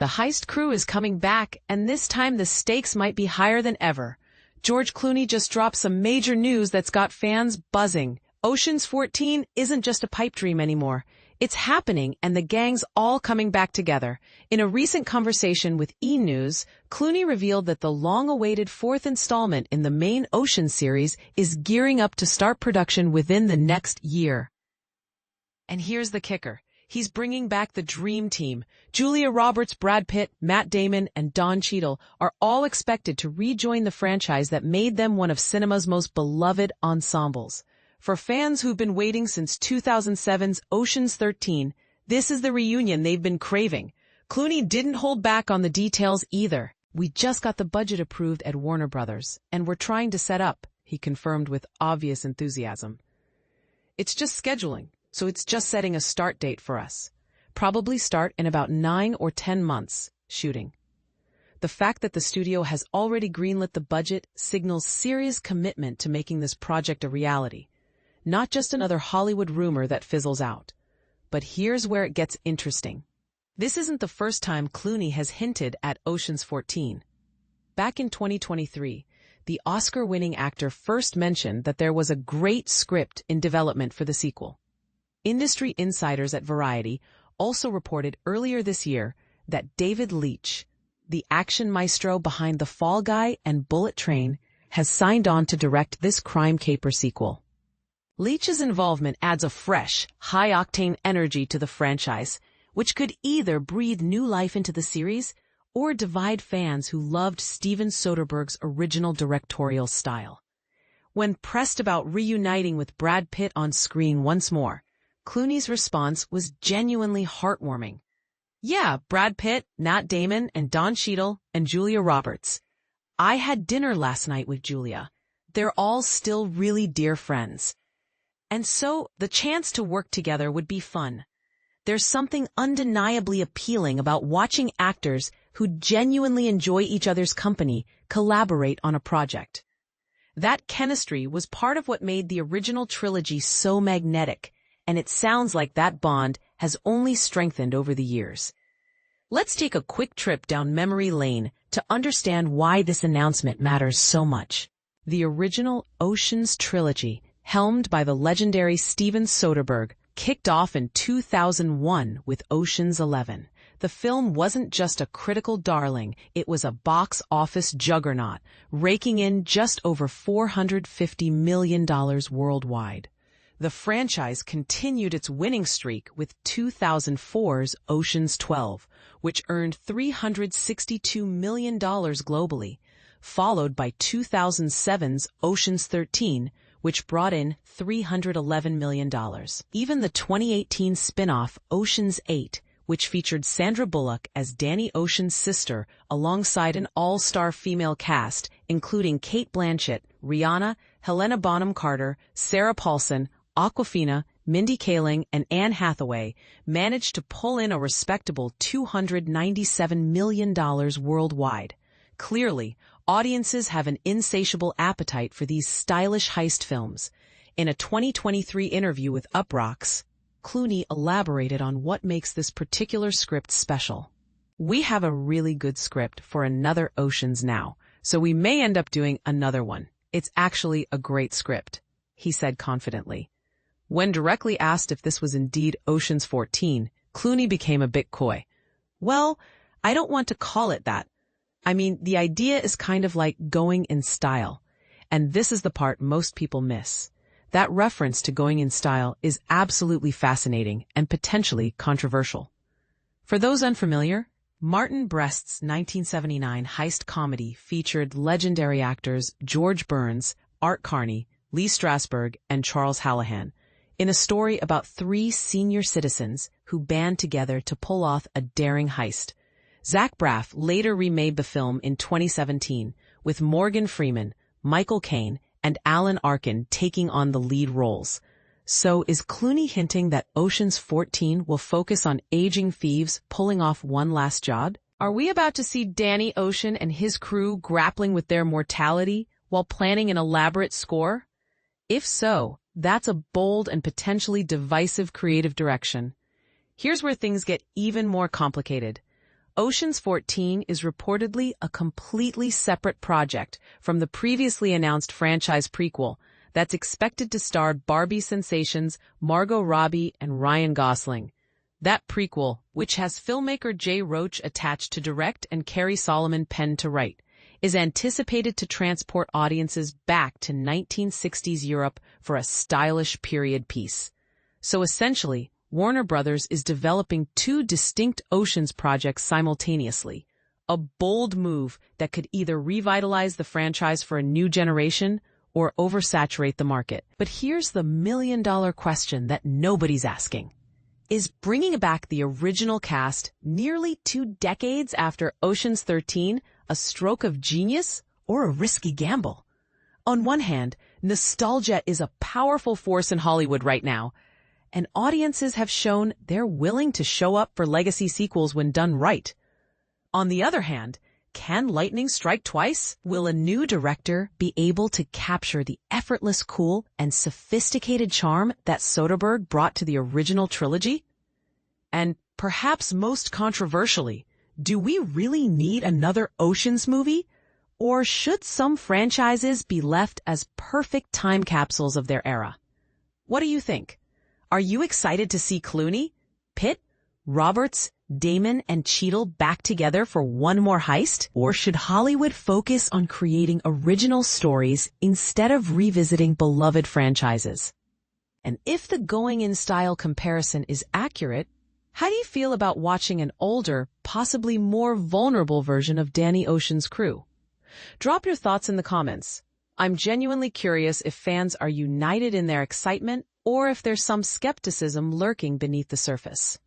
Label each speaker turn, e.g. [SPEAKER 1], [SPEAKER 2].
[SPEAKER 1] The heist crew is coming back, and this time the stakes might be higher than ever. George Clooney just dropped some major news that's got fans buzzing. Ocean's 14 isn't just a pipe dream anymore. It's happening, and the gang's all coming back together. In a recent conversation with E! News, Clooney revealed that the long-awaited fourth installment in the main Ocean series is gearing up to start production within the next year. And here's the kicker. He's bringing back the dream team. Julia Roberts, Brad Pitt, Matt Damon, and Don Cheadle are all expected to rejoin the franchise that made them one of cinema's most beloved ensembles. For fans who've been waiting since 2007's Ocean's 13, this is the reunion they've been craving. Clooney didn't hold back on the details either. "We just got the budget approved at Warner Brothers, and we're trying to set up," he confirmed with obvious enthusiasm. "It's just scheduling. So it's just setting a start date for us. Probably start in about 9 or 10 months shooting." The fact that the studio has already greenlit the budget signals serious commitment to making this project a reality. Not just another Hollywood rumor that fizzles out. But here's where it gets interesting. This isn't the first time Clooney has hinted at Ocean's 14. Back in 2023, the Oscar-winning actor first mentioned that there was a great script in development for the sequel. Industry insiders at Variety also reported earlier this year that David Leitch, the action maestro behind The Fall Guy and Bullet Train, has signed on to direct this crime caper sequel. Leitch's involvement adds a fresh, high-octane energy to the franchise, which could either breathe new life into the series or divide fans who loved Steven Soderbergh's original directorial style. When pressed about reuniting with Brad Pitt on screen once more, Clooney's response was genuinely heartwarming. "Yeah, Brad Pitt, Matt Damon, and Don Cheadle, and Julia Roberts. I had dinner last night with Julia. They're all still really dear friends. And so the chance to work together would be fun. There's something undeniably appealing about watching actors who genuinely enjoy each other's company collaborate on a project. That chemistry was part of what made the original trilogy so magnetic, and it sounds like that bond has only strengthened over the years." Let's take a quick trip down memory lane to understand why this announcement matters so much. The original Ocean's trilogy, helmed by the legendary Steven Soderbergh, kicked off in 2001 with Ocean's 11. The film wasn't just a critical darling, it was a box office juggernaut, raking in just over $450 million worldwide. The franchise continued its winning streak with 2004's Ocean's 12, which earned $362 million globally, followed by 2007's Ocean's 13, which brought in $311 million. Even the 2018 spinoff Ocean's 8, which featured Sandra Bullock as Danny Ocean's sister alongside an all-star female cast, including Cate Blanchett, Rihanna, Helena Bonham Carter, Sarah Paulson, Awkwafina, Mindy Kaling, and Anne Hathaway, managed to pull in a respectable $297 million worldwide. Clearly, audiences have an insatiable appetite for these stylish heist films. In a 2023 interview with Uproxx, Clooney elaborated on what makes this particular script special. "We have a really good script for another Oceans now, so we may end up doing another one. It's actually a great script," he said confidently. When directly asked if this was indeed Ocean's 14, Clooney became a bit coy. "Well, I don't want to call it that. I mean, the idea is kind of like going in style. And this is the part most people miss. That reference to going in style is absolutely fascinating and potentially controversial. For those unfamiliar, Martin Brest's 1979 heist comedy featured legendary actors George Burns, Art Carney, Lee Strasberg, and Charles Hallahan, in a story about 3 senior citizens who band together to pull off a daring heist. Zach Braff later remade the film in 2017, with Morgan Freeman, Michael Caine, and Alan Arkin taking on the lead roles. So is Clooney hinting that Ocean's 14 will focus on aging thieves pulling off one last job? Are we about to see Danny Ocean and his crew grappling with their mortality while planning an elaborate score? If so, that's a bold and potentially divisive creative direction. Here's where things get even more complicated. Ocean's 14 is reportedly a completely separate project from the previously announced franchise prequel that's expected to star Barbie sensations Margot Robbie and Ryan Gosling. That prequel, which has filmmaker Jay Roach attached to direct and Carrie Solomon penned to write, is anticipated to transport audiences back to 1960s Europe for a stylish period piece. So essentially, Warner Brothers is developing two distinct Oceans projects simultaneously, a bold move that could either revitalize the franchise for a new generation or oversaturate the market. But here's the million-dollar question that nobody's asking. Is bringing back the original cast nearly 2 decades after Ocean's 13 a stroke of genius or a risky gamble? On one hand, nostalgia is a powerful force in Hollywood right now, and audiences have shown they're willing to show up for legacy sequels when done right. On the other hand, can lightning strike twice? Will a new director be able to capture the effortless cool and sophisticated charm that Soderbergh brought to the original trilogy? And perhaps most controversially, do we really need another Oceans movie? Or should some franchises be left as perfect time capsules of their era? What do you think? Are you excited to see Clooney, Pitt, Roberts, Damon, and Cheadle back together for one more heist? Or should Hollywood focus on creating original stories instead of revisiting beloved franchises? And if the going-in style comparison is accurate, how do you feel about watching an older, possibly more vulnerable version of Danny Ocean's crew? Drop your thoughts in the comments. I'm genuinely curious if fans are united in their excitement or if there's some skepticism lurking beneath the surface.